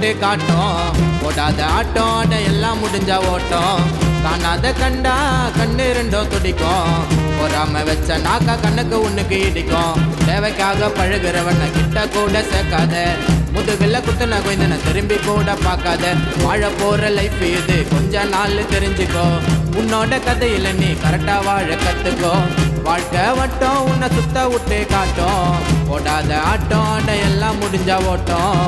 விட்டு காட்டும். ஓடாத ஆட்டம் அட எல்லாம் முடிஞ்சா ஓட்டம். காணாத கண்டா கண்ணு ரெண்டும் துடிக்கும். பொறாம வச்ச நாக்கா கண்ணுக்கு உன்னுக்கு இடிக்கும். தேவைக்காக பழகுறவன கிட்ட கூட சேர்க்காத. முதுகுல குத்துன கொஞ்சன திரும்பி கூட பார்க்காத. வாழ போற லைஃப் இது கொஞ்ச நாள் தெரிஞ்சுக்கோ. உன்னோட கதையில நீ கரெக்டா வாழ கத்துக்கோ. வாழ்க்கை வட்டம் உன்னை சுத்த விட்டு காட்டும். ஓடாத ஆட்டம் அட எல்லாம் முடிஞ்சா ஓட்டம்.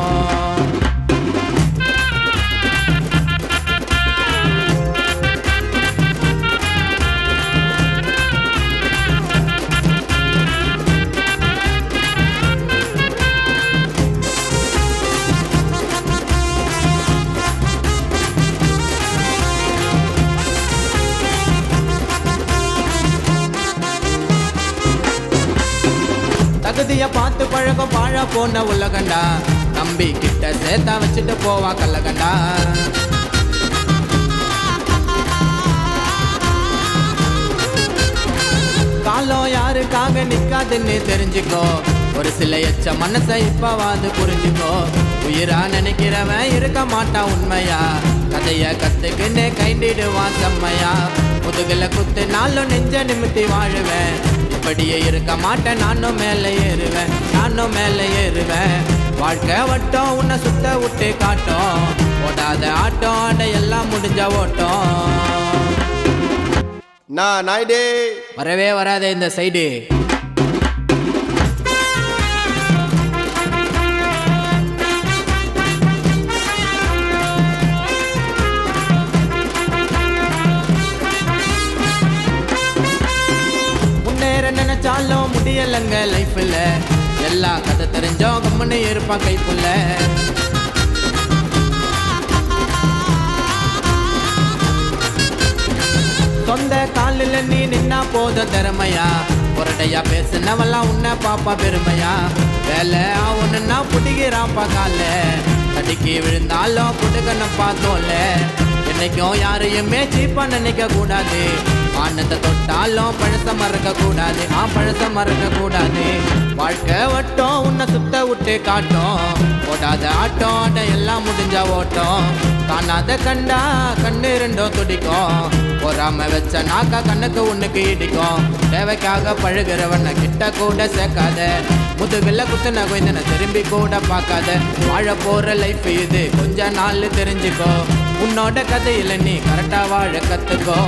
தகுதிய பார்த்து பழகம் பாழா போன உலகண்டா. நம்பி கிட்ட சேர்த்தா வச்சுட்டு போவா கல்லகண்டா. காலம் யாருக்காக நிக்காதுன்னு தெரிஞ்சுக்கோ. ஒரு சில எச்ச மனசை இப்பவாது புரிஞ்சுக்கோ. உயிரா நினைக்கிறவன் இருக்க மாட்டான் உண்மையா. கதைய கத்துக்குன்னு கைண்டிடுவான் செம்மையா. முதுகுல குத்து நாளும் நெஞ்ச நிமித்தி வாழுவேன். இப்படியே இருக்க மாட்டேன் நானும் மேலே ஏறுவேன். நானும் மேலே ஏறுவேன். வாழ்க்கை வட்டம் உன்னை சுத்த விட்டு காட்டும். ஓடாத ஆட்டம் அட எல்லாம் முடிஞ்ச ஓட்டம். நாயுடே வரவே வராதே இந்த சைடு. நினைச்சாலும் முடியலங்க லைஃப்ல. எல்லா கதை தெரிஞ்சோ கம்முன்னு இருப்பான் கைப்புள்ள. சொந்த காலில் நீ நின்னா போத திறமையா. ஒரடையா பேசுனவெல்லாம் உன்னை பாப்பா பெருமையா. வேலை ஒன்னுன்னா புடிக்கிறாப்பா கால. தடுக்கி விழுந்தாலும் புடுகனப்பா தோல. என்னைக்கும் யாரையுமே சீப்பா நினைக்க கூடாது. ஆனத்தை தொட்டாலும் பழச மறக்க கூடாது. பழச மறக்க கூடாது. வாழ்க்கை வட்டம் உன்னை சுத்த விட்டு காட்டும். ஓடாத ஆட்டம் அட எல்லாம் முடிஞ்சா ஓட்டம். காணாத கண்டா கண்ணு ரெண்டும் துடிக்கும். பொறாம வச்ச நாக்கா கண்ணுக்கு உன்னுக்கு இடிக்கும். தேவைக்காக பழகுறவன கிட்ட கூட சேர்க்காத. முதுகுல குத்துன கொஞ்சன திரும்பி கூட பார்க்காத. வாழ போற லைஃப் இது கொஞ்ச நாள் தெரிஞ்சுக்கோ. உன்னோட கதையில நீ கரெக்டா வாழ கத்துக்கோ.